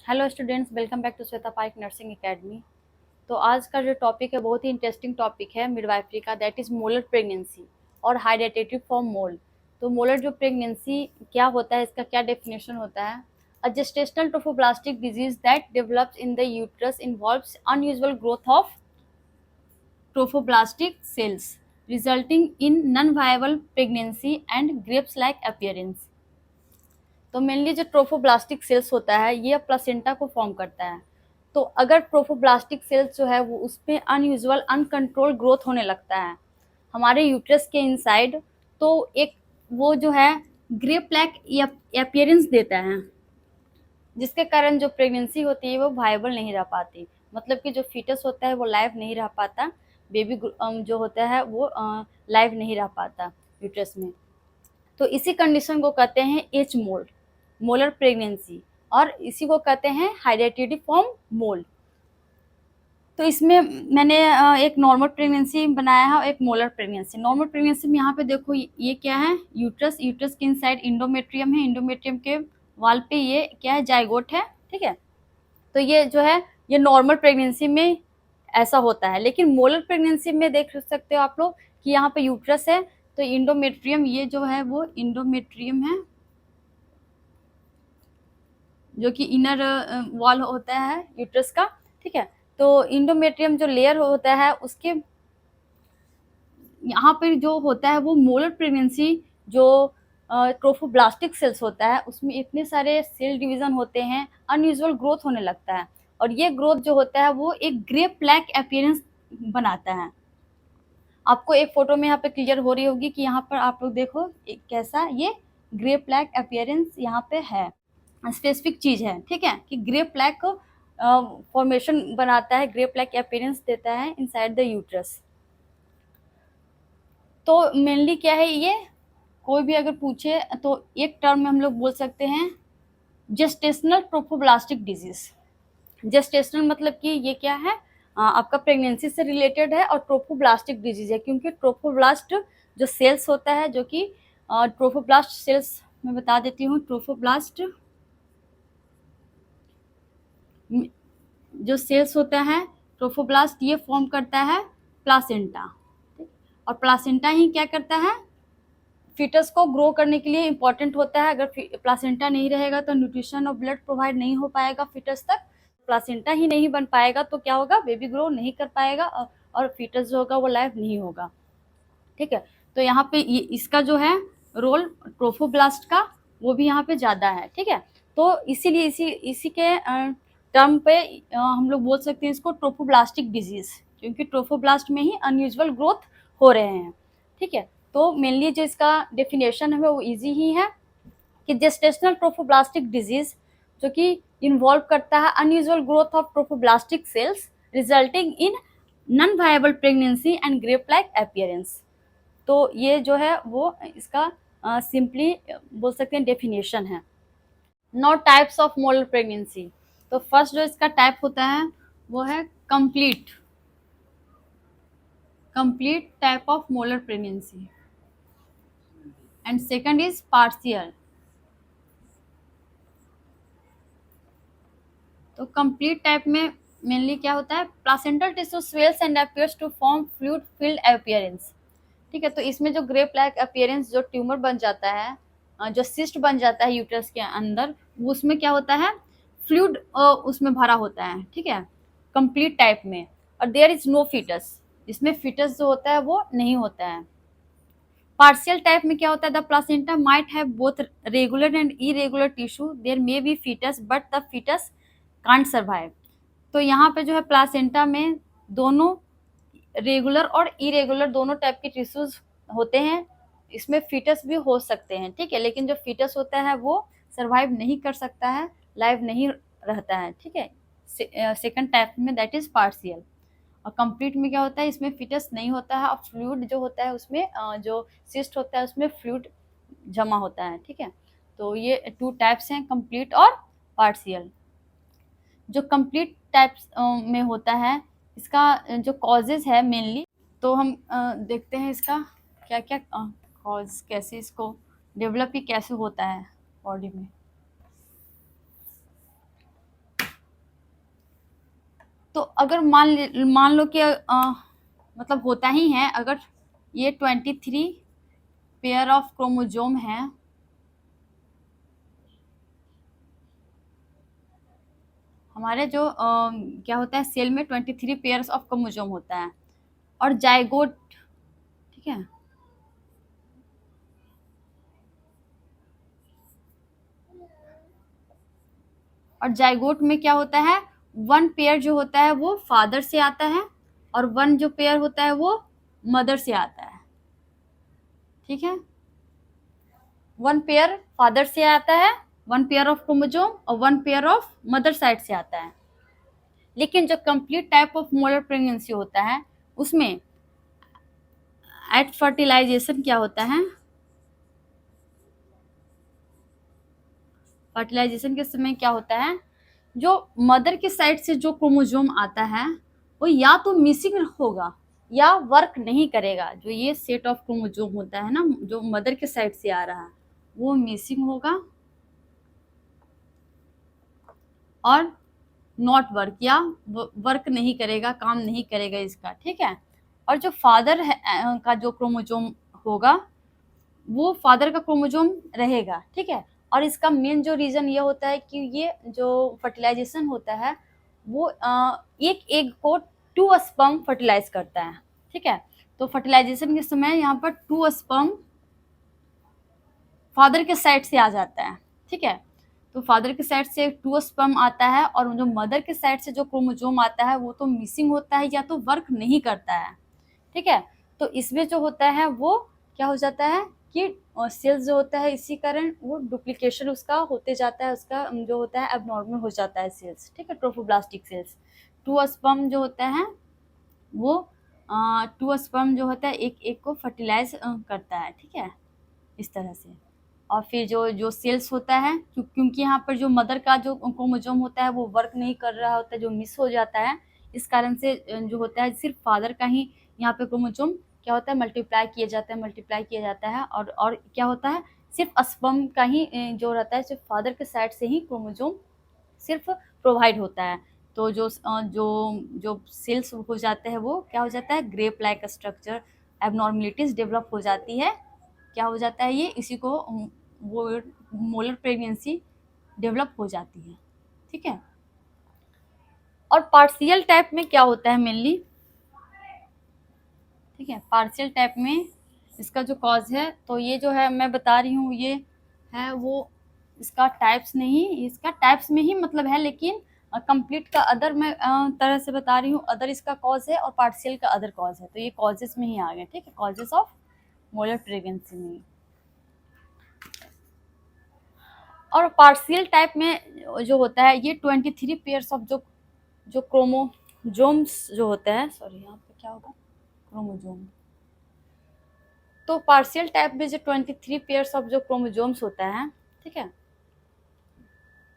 Hello students, welcome back to Shweta Paik nursing academy. तो आज का जो टॉपिक है बहुत ही इंटरेस्टिंग टॉपिक है मिडवाइफरी का, दैट इज़ मोलर प्रेगनेंसी और हाइडेटेटिव फॉर्म मोल। तो मोलर जो प्रेगनेंसी क्या होता है, इसका क्या डेफिनेशन होता है? A gestational trophoblastic disease that develops in the uterus involves unusual growth of trophoblastic cells resulting in non viable pregnancy and grapes like appearance. तो मेनली जो ट्रोफोब्लास्टिक सेल्स होता है ये प्लासेंटा को फॉर्म करता है। तो अगर ट्रोफोब्लास्टिक सेल्स जो है वो उसमें अनयूजुअल अनकंट्रोल ग्रोथ होने लगता है हमारे यूट्रस के इनसाइड, तो एक वो जो है ग्रे ब्लैक अपीयरेंस देता है, जिसके कारण जो प्रेगनेंसी होती है वो वायबल नहीं रह पाती। मतलब कि जो फीटस होता है वो लाइव नहीं रह पाता, बेबी जो होता है वो लाइव नहीं रह पाता यूट्रस में। तो इसी कंडीशन को कहते हैं एच मोल्ड, मोलर प्रेगनेंसी, और इसी को कहते हैं हाइडेटिव फॉर्म मोल। तो इसमें मैंने एक नॉर्मल प्रेगनेंसी बनाया है और एक मोलर प्रेगनेंसी। नॉर्मल प्रेगनेंसी में यहाँ पे देखो ये क्या है, यूट्रस, यूट्रस के इनसाइड इंडोमेट्रियम है, इंडोमेट्रियम के वाल पे ये क्या है, जाइगोट है। ठीक है, तो ये जो है ये नॉर्मल प्रेगनेंसी में ऐसा होता है। लेकिन मोलर प्रेगनेंसी में देख सकते हो आप लोग कि यहाँ पे यूट्रस है, तो इंडोमेट्रियम ये जो है वो इंडोमेट्रियम है, जो कि इनर वॉल होता है यूट्रस का। ठीक है, तो इंडोमेट्रियम जो लेयर होता है उसके यहाँ पर जो होता है वो मोलर प्रेगनेंसी जो ट्रोफोब्लास्टिक सेल्स होता है उसमें इतने सारे सेल डिवीजन होते हैं, अनयूजुअल ग्रोथ होने लगता है, और ये ग्रोथ जो होता है वो एक ग्रे ब्लैक अपीयरेंस बनाता है। आपको एक फोटो में यहाँ पे क्लियर हो रही होगी कि यहाँ पर आप लोग देखो कैसा ये ग्रे ब्लैक अपीयरेंस यहाँ पे है, स्पेसिफिक चीज है। ठीक है, कि ग्रे ब्लैक फॉर्मेशन बनाता है, ग्रे ब्लैक अपीयरेंस देता है इनसाइड द यूट्रस। तो मेनली क्या है ये, कोई भी अगर पूछे तो एक टर्म में हम लोग बोल सकते हैं जेस्टेशनल ट्रोफोब्लास्टिक डिजीज। जेस्टेशनल मतलब कि ये क्या है, आपका प्रेगनेंसी से रिलेटेड है, और ट्रोफोब्लास्टिक डिजीज है क्योंकि ट्रोफोब्लास्ट जो सेल्स होता है, जो कि ट्रोफोब्लास्ट सेल्स मैं बता देती हूँ, ट्रोफोब्लास्ट जो सेल्स होता है, ट्रोफोब्लास्ट ये फॉर्म करता है प्लासेंटा, और प्लासेंटा ही क्या करता है, फीटस को ग्रो करने के लिए इम्पॉर्टेंट होता है। अगर प्लासेंटा नहीं रहेगा तो न्यूट्रिशन और ब्लड प्रोवाइड नहीं हो पाएगा फीटस तक। प्लासेंटा ही नहीं बन पाएगा तो क्या होगा, बेबी ग्रो नहीं कर पाएगा, और फीटस जो होगा वो लाइव नहीं होगा। ठीक है, तो यहाँ पे इसका जो है रोल ट्रोफोब्लास्ट का वो भी यहाँ पे ज़्यादा है। ठीक है, तो इसीलिए इसी इसी के टर्म पे हम लोग बोल सकते हैं इसको ट्रोफोब्लास्टिक डिजीज, क्योंकि ट्रोफोब्लास्ट में ही अनयूजुअल ग्रोथ हो रहे हैं। ठीक है, तो मेनली जो इसका डेफिनेशन है वो इजी ही है कि जेस्टेशनल ट्रोफोब्लास्टिक डिजीज जो कि इन्वॉल्व करता है unusual growth of trophoblastic cells resulting in non viable pregnancy and grape like appearance. तो ये जो है वो इसका सिंपली बोल सकते हैं डेफिनेशन है। No types of molar pregnancy. तो फर्स्ट जो इसका टाइप होता है वो है complete, complete type of molar pregnancy, and second is partial. तो कंप्लीट टाइप में मेनली क्या होता है, placental tissue swells and appears to form fluid filled appearance. ठीक है, तो इसमें जो ग्रे ब्लैक अपीयरेंस जो ट्यूमर बन जाता है, जो सिस्ट बन जाता है यूट्रस के अंदर, वो उसमें क्या होता है, फ्लूइड उसमें भरा होता है। ठीक है, कंप्लीट टाइप में, और देयर इज नो फीटस, इसमें फीटस जो होता है वो नहीं होता है। पार्शियल टाइप में क्या होता है, the placenta might have both regular and irregular tissue, there may be foetus but the foetus can't survive. तो यहाँ पे जो है प्लासेंटा में दोनों रेगुलर और इरेगुलर दोनों टाइप के टिश्यूज होते हैं, इसमें फीटस भी हो सकते हैं। ठीक है, लेकिन जो फीटस होता है वो सर्वाइव नहीं कर सकता है, लाइव नहीं रहता है। ठीक है, सेकंड टाइप में दैट इज पार्शियल। और कंप्लीट में क्या होता है, इसमें फीटस नहीं होता है, और फ्लूइड जो होता है उसमें जो सिस्ट होता है उसमें फ्लूइड जमा होता है। ठीक है, तो ये टू टाइप्स हैं, कंप्लीट और पार्शियल। जो कंप्लीट टाइप्स में होता है, इसका जो कॉजेज है मेनली, तो हम देखते हैं इसका क्या क्या कॉज, कैसे इसको डेवलप ही कैसे होता है बॉडी में। तो अगर मान लो कि मतलब होता ही है, अगर ये 23 पेयर ऑफ क्रोमोजोम है, हमारे जो क्या होता है सेल में 23 पेयर्स ऑफ क्रोमोजोम होता है, और जाइगोट, ठीक है, और जाइगोट में क्या होता है, 1 पेयर जो होता है वो फादर से आता है, और 1 जो पेयर होता है वो मदर से आता है, ठीक है। 1 पेयर फादर से आता है, 1 पेयर ऑफ क्रोमोजोम, और 1 पेयर ऑफ मदर साइड से आता है। लेकिन जो complete type of molar pregnancy होता है, उसमें एट फर्टिलाइजेशन क्या होता है, फर्टिलाइजेशन के समय क्या होता है, जो मदर के साइड से जो क्रोमोजोम आता है वो या तो मिसिंग होगा या वर्क नहीं करेगा। जो ये सेट ऑफ क्रोमोजोम होता है ना, जो मदर के साइड से आ रहा है, वो मिसिंग होगा और नॉट वर्क, या वर्क नहीं करेगा, काम नहीं करेगा इसका, ठीक है। और जो फादर का जो क्रोमोजोम होगा, वो फादर का क्रोमोजोम रहेगा, ठीक है। और इसका मेन जो रीजन ये होता है कि ये जो फर्टिलाइजेशन होता है वो एक एग को 2 स्पर्म फर्टिलाइज करता है, ठीक है। तो फर्टिलाइजेशन के समय यहाँ पर 2 स्पर्म फादर के साइड से आ जाता है, ठीक है। तो फादर के साइड से 2 स्पर्म आता है, और जो मदर के साइड से जो क्रोमोजोम आता है वो तो मिसिंग होता है या तो वर्क नहीं करता है, ठीक है। तो इसमें जो होता है वो क्या हो जाता है कि सेल्स जो होता है इसी कारण वो डुप्लीकेशन उसका होते जाता है, उसका जो होता है एबनॉर्मल हो जाता है सेल्स, ठीक है, ट्रोफोब्लास्टिक सेल्स। 2 स्पर्म जो होता है वो 2 स्पर्म जो होता है एक एक को फर्टिलाइज करता है, ठीक है, इस तरह से। और फिर जो जो सेल्स होता है, क्योंकि यहाँ पर जो मदर का जो क्रोमोजोम होता है वो वर्क नहीं कर रहा होता है, जो मिस हो जाता है, इस कारण से जो होता है सिर्फ फादर का ही यहाँ पे क्रोमोजोम क्या होता है मल्टीप्लाई किया जाता है, और क्या होता है सिर्फ स्पर्म का ही जो रहता है, सिर्फ फादर के साइड से ही क्रोमोजोम सिर्फ प्रोवाइड होता है। तो जो जो सेल्स हो जाते हैं वो क्या हो जाता है, grape like structure, abnormalities develop हो जाती है, क्या हो जाता है ये, इसी को वो मोलर प्रेगनेंसी डेवलप हो जाती है, ठीक है। और पार्शियल टाइप में क्या होता है मेनली, ठीक है, पार्शियल टाइप में इसका जो कॉज है, तो ये जो है मैं बता रही हूँ ये है वो, इसका टाइप्स नहीं, इसका टाइप्स में ही मतलब है, लेकिन कंप्लीट का अदर मैं तरह से बता रही हूँ, अदर इसका कॉज है और पार्शियल का अदर कॉज है, तो ये कॉजेस में ही आ गए, ठीक है, कॉजेस ऑफ मोलर प्रेगनेंसी में। और पार्शियल टाइप में जो होता है ये 23 पेयर्स ऑफ जो जो क्रोमोजोम्स जो होते हैं, सॉरी यहाँ पे क्या होगा, क्रोमोजोम। तो पार्शियल टाइप में जो 23 पेयर्स ऑफ जो क्रोमोजोम्स होता है, ठीक है,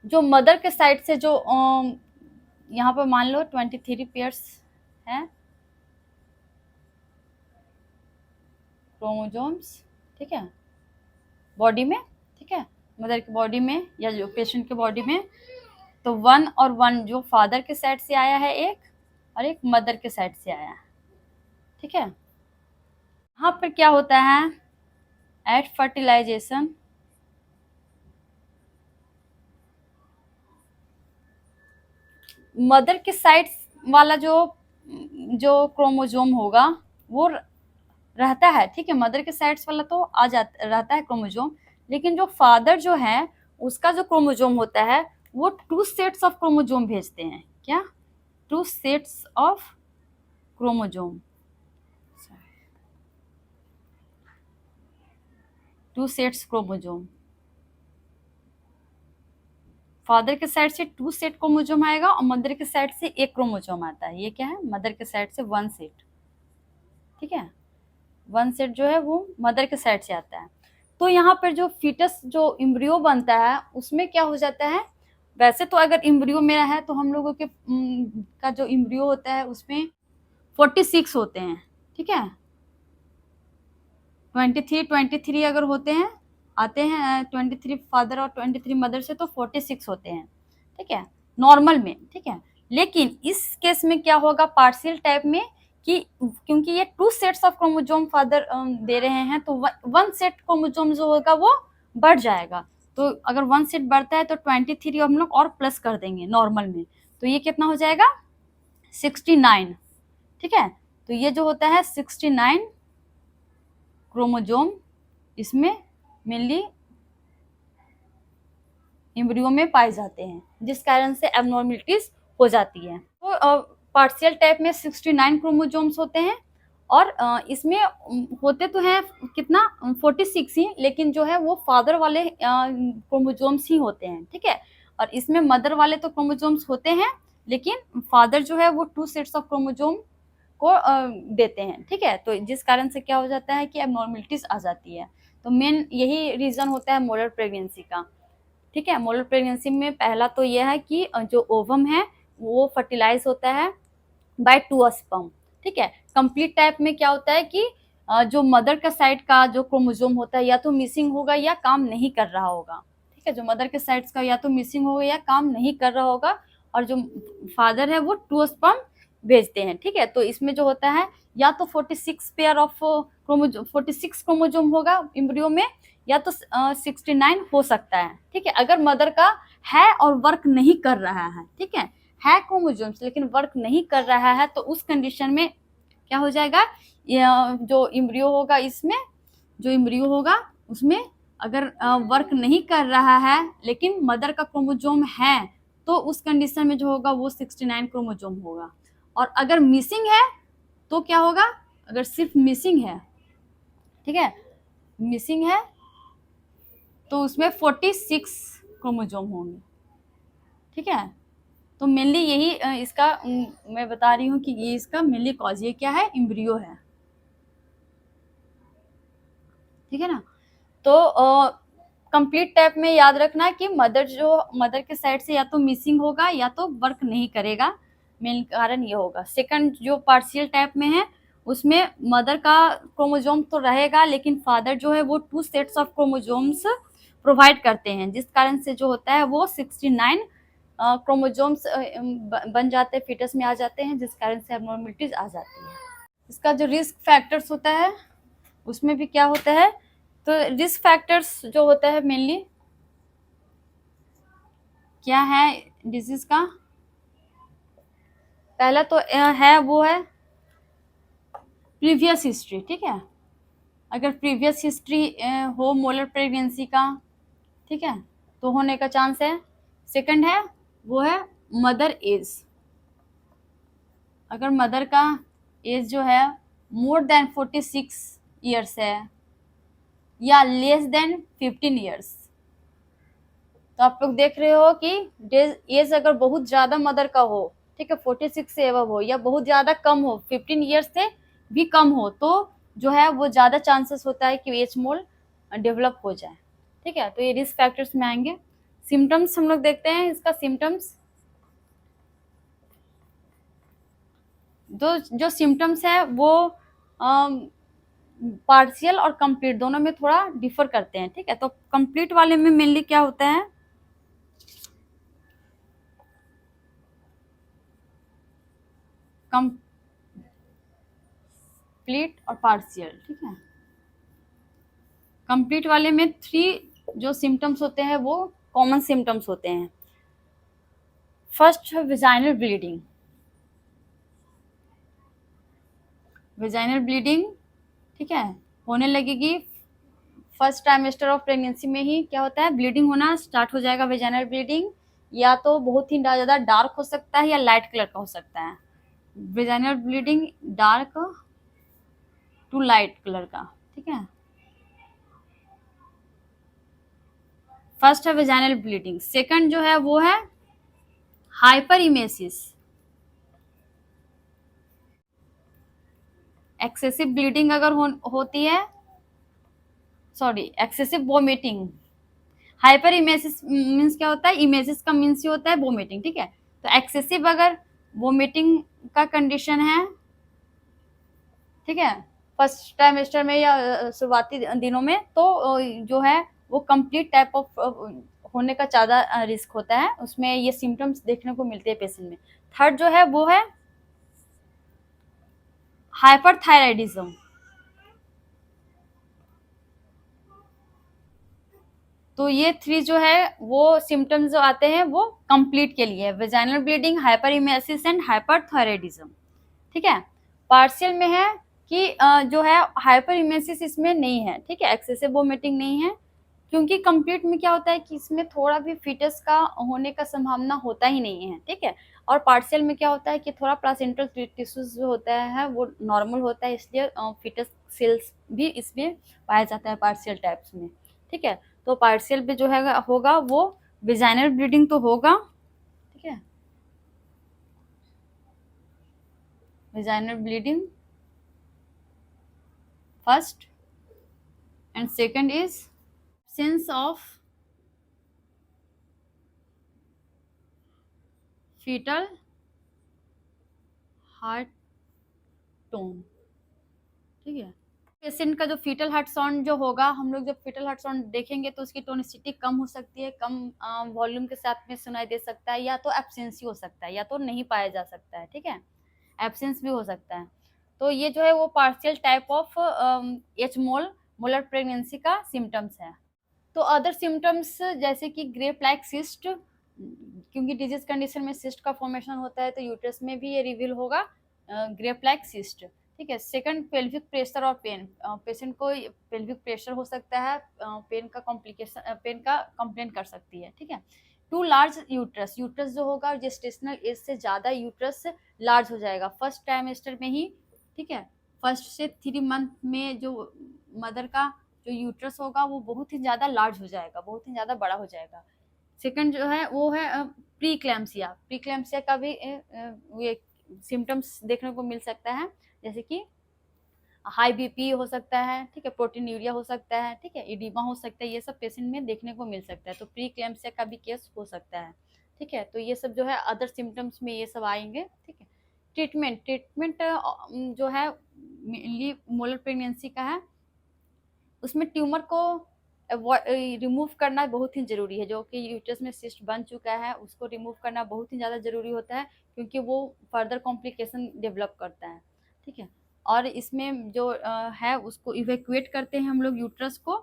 जो मदर के साइड से जो यहाँ पर मान लो 23 पेयर्स हैं क्रोमोजोम्स, ठीक है, बॉडी में, ठीक है, मदर की बॉडी में या जो पेशेंट के बॉडी में, तो 1 और 1 जो फादर के साइड से आया है एक, और एक मदर के साइड से आया है, ठीक है। यहाँ पर क्या होता है, एट फर्टिलाइजेशन मदर के साइड वाला जो जो क्रोमोजोम होगा वो रहता है, ठीक है, मदर के साइड्स वाला तो आ जाता रहता है क्रोमोजोम, लेकिन जो फादर जो है उसका जो क्रोमोजोम होता है वो 2 सेट्स ऑफ क्रोमोजोम भेजते हैं, क्या, 2 sets of chromosome, 2 sets chromosome, father के साइड से 2 सेट क्रोमोजोम आएगा और मदर के साइड से एक क्रोमोजोम आता है, ये क्या है, मदर के साइड से 1 सेट, ठीक है, 1 सेट जो है वो मदर के साइड से आता है। तो यहाँ पर जो फीटस जो एम्ब्रियो बनता है उसमें क्या हो जाता है, वैसे तो अगर एम्ब्रियो मेरा है तो हम लोगों के का जो एम्ब्रियो होता है उसमें 46 होते हैं, ठीक है, 23 अगर होते हैं आते हैं 23 फादर और 23 मदर से, तो 46 होते हैं, ठीक है, नॉर्मल में, ठीक है। लेकिन इस केस में क्या होगा पार्शियल टाइप में कि क्योंकि ये 2 sets of chromosome father they रहे हैं तो 1 सेट क्रोमोसोम जो होगा वो बढ़ जाएगा। तो अगर 1 सेट बढ़ता है तो 23 हम लोग और प्लस कर देंगे नॉर्मल में, तो ये कितना हो जाएगा 69। ठीक है, तो ये जो होता है 69 क्रोमोसोम इसमें मेनली एम्ब्रियो में पाए जाते हैं, जिस कारण से एबनॉर्मलिटीज हो जाती है। तो पार्शियल टाइप में 69 क्रोमोसोम्स होते हैं और इसमें होते तो हैं कितना 46 ही, लेकिन जो है वो फादर वाले क्रोमोसोम्स ही होते हैं। ठीक है, और इसमें मदर वाले तो क्रोमोसोम्स होते हैं, लेकिन फादर जो है वो 2 सेट्स ऑफ क्रोमोसोम को देते हैं। ठीक है, तो जिस कारण से क्या हो जाता है कि एबनॉर्मलिटीज आ जाती है। तो मेन यही रीजन होता है मोलर प्रेगनेंसी का। ठीक है, मोलर प्रेगनेंसी में पहला तो यह है कि जो ओवम है वो फर्टिलाइज होता है बाय 2 स्पर्म। ठीक है, कंप्लीट टाइप में क्या होता है कि जो मदर का साइड का जो क्रोमोसोम होता है या तो मिसिंग होगा या काम नहीं कर रहा होगा। ठीक है, जो मदर के साइड का या तो मिसिंग होगा या काम नहीं कर रहा होगा, और जो फादर है वो 2 स्पर्म भेजते हैं। ठीक है, तो इसमें जो होता है या तो 46 पेयर ऑफ क्रोमोसोम 46 क्रोमोसोम होगा एम्ब्रियो में, या तो 69 हो सकता है। ठीक है, अगर मदर का है और वर्क नहीं कर रहा है, ठीक है क्रोमोसोम्स लेकिन वर्क नहीं कर रहा है, तो उस कंडीशन में क्या हो जाएगा, जो एम्ब्रियो होगा इसमें जो एम्ब्रियो होगा उसमें अगर वर्क नहीं कर रहा है लेकिन मदर का क्रोमोसोम है, तो उस कंडीशन में जो होगा वो 69 क्रोमोसोम होगा। और अगर मिसिंग है तो क्या होगा, अगर सिर्फ मिसिंग है, ठीक है मिसिंग है, तो उसमें 46 क्रोमोसोम होंगे। ठीक है, तो मेनली यही इसका मैं बता रही हूँ कि ये इसका मेनली कॉज ये क्या है, एम्ब्रियो है। ठीक है ना, तो कंप्लीट टाइप में याद रखना कि मदर के साइड से या तो मिसिंग होगा या तो वर्क नहीं करेगा, मेन कारण ये होगा। सेकंड जो पार्शियल टाइप में है उसमें मदर का क्रोमोसोम तो रहेगा, लेकिन फादर जो है वो 2 सेट्स ऑफ क्रोमोसोम्स प्रोवाइड करते हैं, जिस कारण से जो होता है वो 69 क्रोमोसोम्स बन जाते हैं, फीटस में आ जाते हैं, जिस कारण से एबनॉर्मलिटीज आ जाती है। इसका जो रिस्क फैक्टर्स होता है उसमें भी क्या होता है, तो रिस्क फैक्टर्स जो होता है मेनली क्या है डिजीज का, पहला तो है वो है प्रीवियस हिस्ट्री। ठीक है, अगर प्रीवियस हिस्ट्री हो मोलर प्रेगनेंसी का, ठीक है, तो होने का चांस है। सेकंड है वो है मदर एज, अगर मदर का एज जो है मोर देन 46 ईयर्स है या लेस देन 15 ईयर्स, तो आप लोग देख रहे हो कि एज अगर बहुत ज्यादा मदर का हो, ठीक है 46 से एवं हो, या बहुत ज्यादा कम हो 15 ईयर्स से भी कम हो, तो जो है वो ज्यादा चांसेस होता है कि एच मोल डेवलप हो जाए। ठीक है, तो ये रिस्क फैक्टर्स में आएंगे। सिम्टम्स हम लोग देखते हैं, इसका सिम्टम्स जो सिम्टम्स है वो पार्शियल और कंप्लीट दोनों में थोड़ा डिफर करते हैं। ठीक है, तो कंप्लीट वाले में मेनली क्या होता है, कंप्लीट और पार्शियल। ठीक है, कंप्लीट वाले में 3 जो सिम्टम्स होते हैं वो कॉमन सिम्टम्स होते हैं। First vaginal bleeding, vaginal bleeding ठीक है होने लगेगी फर्स्ट ट्राइमेस्टर ऑफ प्रेगनेंसी में ही। क्या होता है, ब्लीडिंग होना स्टार्ट हो जाएगा। वेजाइनल ब्लीडिंग या तो बहुत ही ज़्यादा डार्क हो सकता है या लाइट कलर का हो सकता है। Vaginal bleeding dark to light colour का। ठीक है, फर्स्ट है वेजाइनल ब्लीडिंग। सेकंड जो है वो है हाइपर इमेसिस, एक्सेसिव ब्लीडिंग अगर होती है, sorry excessive vomiting. Hyperemesis means क्या होता है, इमेसिस का मीन्स ही होता है वोमिटिंग। ठीक है, तो एक्सेसिव अगर वोमिटिंग का कंडीशन है, ठीक है फर्स्ट ट्राइमेस्टर में या शुरुआती दिनों में, तो जो है वो कंप्लीट टाइप ऑफ होने का ज़्यादा रिस्क होता है, उसमें ये सिम्टम्स देखने को मिलते हैं पेशेंट में। थर्ड जो है वो है हाइपरथायराइडिज्म। तो ये 3 जो है वो सिम्टम्स जो आते हैं वो कंप्लीट के लिए, वेजाइनल ब्लीडिंग, हाइपरइमेसिस एंड हाइपरथायराइडिज्म। ठीक है, पार्शियल में है कि जो है हाइपरइमेसिस इसमें नहीं है, ठीक है, एक्सेसिव वोमिटिंग नहीं है, क्योंकि कंप्लीट में क्या होता है कि इसमें थोड़ा भी फीटस का होने का संभावना होता ही नहीं है, ठीक है। और पार्शियल में क्या होता है कि थोड़ा प्लासेंटल टिश्यूज जो होता है वो नॉर्मल होता है, इसलिए फीटस सेल्स भी इसमें पाया जाता है पार्शियल टाइप्स में, ठीक है। तो पार्शियल में जो है होगा वो वेजाइनल ब्लीडिंग तो होगा, ठीक है, vaginal bleeding first, and second is absence of fetal heart tone, ठीक है। पेशेंट का जो फीटल हार्ट साउंड जो होगा, हम लोग जब फीटल हार्ट साउंड देखेंगे तो उसकी टोनिसिटी कम हो सकती है, कम वॉल्यूम के साथ में सुनाई दे सकता है, या तो एब्सेंस ही हो सकता है, या तो नहीं पाया जा सकता है, ठीक है, एब्सेंस भी हो सकता है। तो ये जो है वो partial type of H molar pregnancy का सिम्टम्स है। तो अदर सिम्टम्स जैसे कि ग्रेप लाइक सिस्ट, क्योंकि डिजीज कंडीशन में सिस्ट का फॉर्मेशन होता है तो यूट्रस में भी ये रिवील होगा ग्रेप लाइक सिस्ट, ठीक है। सेकंड, पेल्विक प्रेशर और पेन, पेशेंट को पेल्विक प्रेशर हो सकता है, पेन का कॉम्प्लिकेशन, पेन का कंप्लेन कर सकती है, ठीक है। टू लार्ज यूट्रस, यूट्रस जो होगा जेस्टेशनल एज से ज़्यादा यूट्रस लार्ज हो जाएगा फर्स्ट ट्राइमेस्टर में ही, ठीक है। फर्स्ट से 3 मंथ में जो मदर का जो यूट्रस होगा वो बहुत ही ज़्यादा लार्ज हो जाएगा, बहुत ही ज़्यादा बड़ा हो जाएगा। सेकंड जो है वो है प्री क्लैम्सिया, प्री क्लैम्सिया का भी ये सिम्टम्स देखने को मिल सकता है, जैसे कि हाई बीपी हो सकता है, ठीक है, प्रोटीनूरिया हो सकता है, ठीक है, इडिमा हो सकता है, ये सब पेशेंट में देखने को मिल सकता है। तो प्री क्लैम्सिया का भी केस हो सकता है, ठीक है। तो ये सब जो है अदर सिम्टम्स में ये सब आएंगे, ठीक है। ट्रीटमेंट जो है मेनली मोलर प्रेगनेंसी का है, उसमें ट्यूमर को रिमूव करना बहुत ही ज़रूरी है, जो कि यूट्रस में सिस्ट बन चुका है उसको रिमूव करना बहुत ही ज़्यादा ज़रूरी होता है, क्योंकि वो फर्दर कॉम्प्लिकेशन डेवलप करता है, ठीक है। और इसमें जो है उसको इवेक्यूएट करते हैं हम लोग यूट्रस को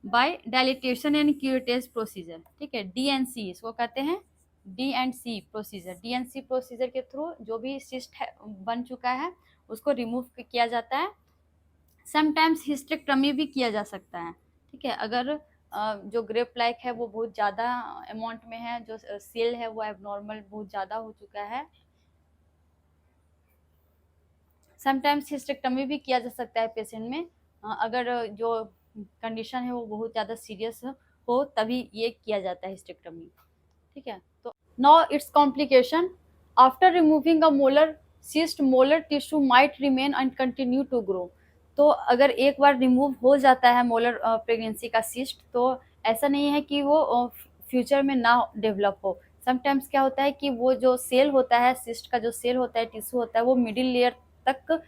by dilatation and curettage procedure, ठीक है, DNC इसको कहते हैं, DNC प्रोसीजर, DNC प्रोसीजर के थ्रू जो भी सिस्ट है बन चुका है उसको रिमूव किया जाता है। समटाइम्स हिस्टेक्टमी भी किया जा सकता है, ठीक है, अगर जो ग्रेप लाइक है वो बहुत ज़्यादा अमाउंट में है, जो सेल है वो एबनॉर्मल बहुत ज़्यादा हो चुका है, समटाइम्स हिस्टेक्टमी भी किया जा सकता है पेशेंट में, अगर जो कंडीशन है वो बहुत ज़्यादा सीरियस हो तभी ये किया जाता है हिस्टेक्टमी, ठीक है। तो now its complication, after removing a molar cyst molar tissue might remain and continue to grow. तो अगर एक बार रिमूव हो जाता है मोलर प्रेगनेंसी का सिस्ट तो ऐसा नहीं है कि वो फ्यूचर में ना डेवलप हो। समटाइम्स क्या होता है कि वो जो सेल होता है, सिस्ट का जो सेल होता है, टिश्यू होता है, वो मिडिल लेयर तक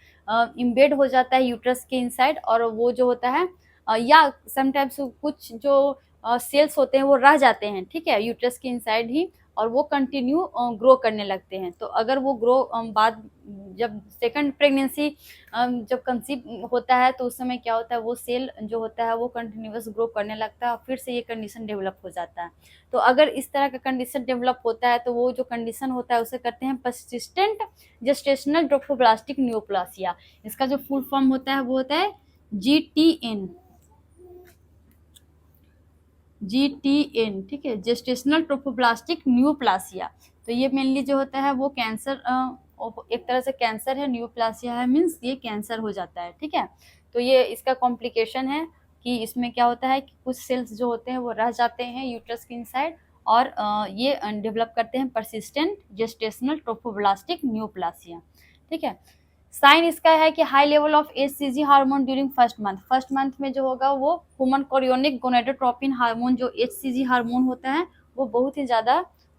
इम्बेड हो जाता है यूट्रस के इनसाइड, और वो जो होता है या समटाइम्स कुछ जो सेल्स होते हैं वो रह जाते हैं, ठीक है, यूट्रस के इनसाइड ही, और वो कंटिन्यू ग्रो करने लगते हैं। तो अगर वो ग्रो बाद जब सेकंड प्रेगनेंसी जब कंसीव होता है तो उस समय क्या होता है, वो सेल जो होता है वो कंटिन्यूअस ग्रो करने लगता है और फिर से ये कंडीशन डेवलप हो जाता है। तो अगर इस तरह का कंडीशन डेवलप होता है तो वो जो कंडीशन होता है उसे कहते हैं पर्सिस्टेंट जेस्टेशनल ट्रोफोब्लास्टिक न्यूप्लासिया। इसका जो फुल फॉर्म होता है वो होता है GTN, ठीक है, जेस्टेशनल ट्रोफोब्लास्टिक न्यूप्लासिया। तो ये मेनली जो होता है वो कैंसर, एक तरह से कैंसर है, न्यूप्लासिया है मीन्स ये कैंसर हो जाता है, ठीक है। तो ये इसका कॉम्प्लिकेशन है कि इसमें क्या होता है कि कुछ सेल्स जो होते हैं वो रह जाते हैं यूट्रस के इनसाइड और ये डेवलप करते हैं पर्सिस्टेंट जेस्टेशनल ट्रोफोब्लास्टिक न्यूप्लासिया, ठीक है। साइन इसका है कि high level of HCG hormone during first month में जो होगा वो ह्यूमन कोरियोनिक गोनेडोट्रोपिन हार्मोन जो HCG हार्मोन होता है वो बहुत ही ज़्यादा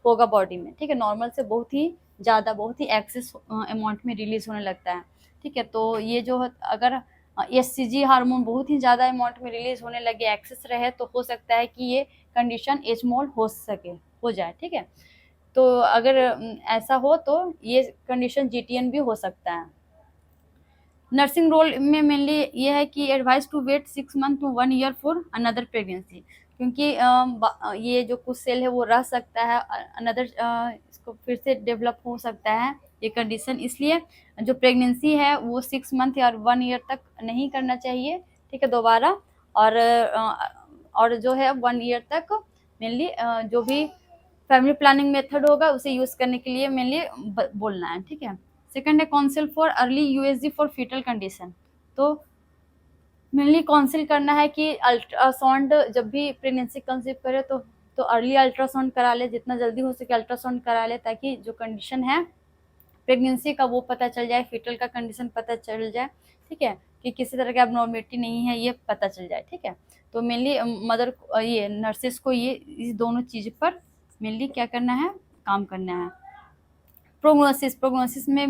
होगा बॉडी में, ठीक है, नॉर्मल से बहुत ही ज़्यादा, बहुत ही एक्सेस अमाउंट में रिलीज होने लगता है, ठीक है। तो ये जो अगर HCG हार्मोन बहुत ही ज़्यादा अमाउंट में रिलीज होने लगे, एक्सेस रहे, तो हो सकता है कि ये कंडीशन एचमोल हो जाए, ठीक है। तो अगर ऐसा हो तो ये कंडीशन जीटीएन भी हो सकता है। नर्सिंग रोल में मेनली ये है कि advice to wait 6 month to 1 year for another pregnancy, क्योंकि ये जो कुछ सेल है वो रह सकता है, अनदर इसको फिर से डेवलप हो सकता है ये कंडीशन, इसलिए जो प्रेगनेंसी है वो 6 मंथ या 1 ईयर तक नहीं करना चाहिए, ठीक है, दोबारा। और जो है 1 ईयर तक मेनली जो भी फैमिली प्लानिंग मेथड होगा उसे यूज करने के लिए मेनली बोलना है, ठीक है। सेकंड है counsel for early USG for foetal condition. तो मेनली काउंसिल करना है कि अल्ट्रासाउंड जब भी प्रेगनेंसी कंसीव करे तो अर्ली अल्ट्रासाउंड करा ले, जितना जल्दी हो सके अल्ट्रासाउंड करा ले, ताकि जो कंडीशन है प्रेगनेंसी का वो पता चल जाए, फीटल का कंडीशन पता चल जाए, ठीक है, कि किसी तरह की एबनॉर्मेलिटी नहीं है ये पता चल जाए, ठीक है। तो मेनली मदर ये नर्सेस को ये इस दोनों चीज़ पर मेनली क्या करना है, काम करना है। प्रोग्नोसिस में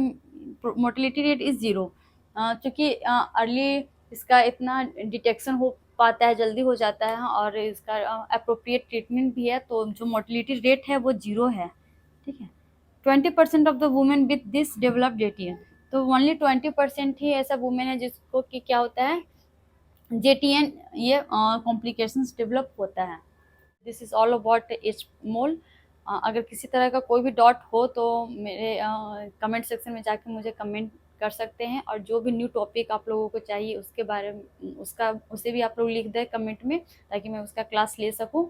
मोर्टेलिटी रेट इज़ 0, क्योंकि अर्ली इसका इतना डिटेक्शन हो पाता है, जल्दी हो जाता है, और इसका अप्रोप्रिएट ट्रीटमेंट भी है, तो जो मोर्टेलिटी रेट है वो 0 है, ठीक है। 20% of the women with this developed GTN, तो ओनली 20% ही ऐसा वुमेन है जिसको कि क्या होता है जेटीएन, ये कॉम्प्लिकेशंस डेवलप होता है। This is all about H mole. अगर किसी तरह का कोई भी डाउट हो तो मेरे कमेंट सेक्शन में जाके मुझे कमेंट कर सकते हैं, और जो भी न्यू टॉपिक आप लोगों को चाहिए उसके बारे में उसे भी आप लोग लिख दें कमेंट में, ताकि मैं उसका क्लास ले सकूं।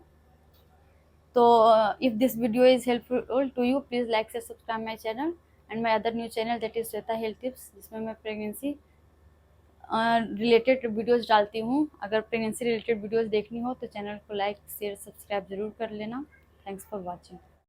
तो if this video is helpful to you, please like से subscribe my channel and my other new channel that is Shweta health tips, जिसमें मैं प्रेगनेंसी रिलेटेड वीडियोस डालती हूँ। अगर प्रेगनेंसी रिलेटेड वीडियोस देखनी हो तो चैनल को लाइक शेयर सब्सक्राइब ज़रूर कर लेना। Thanks for watching.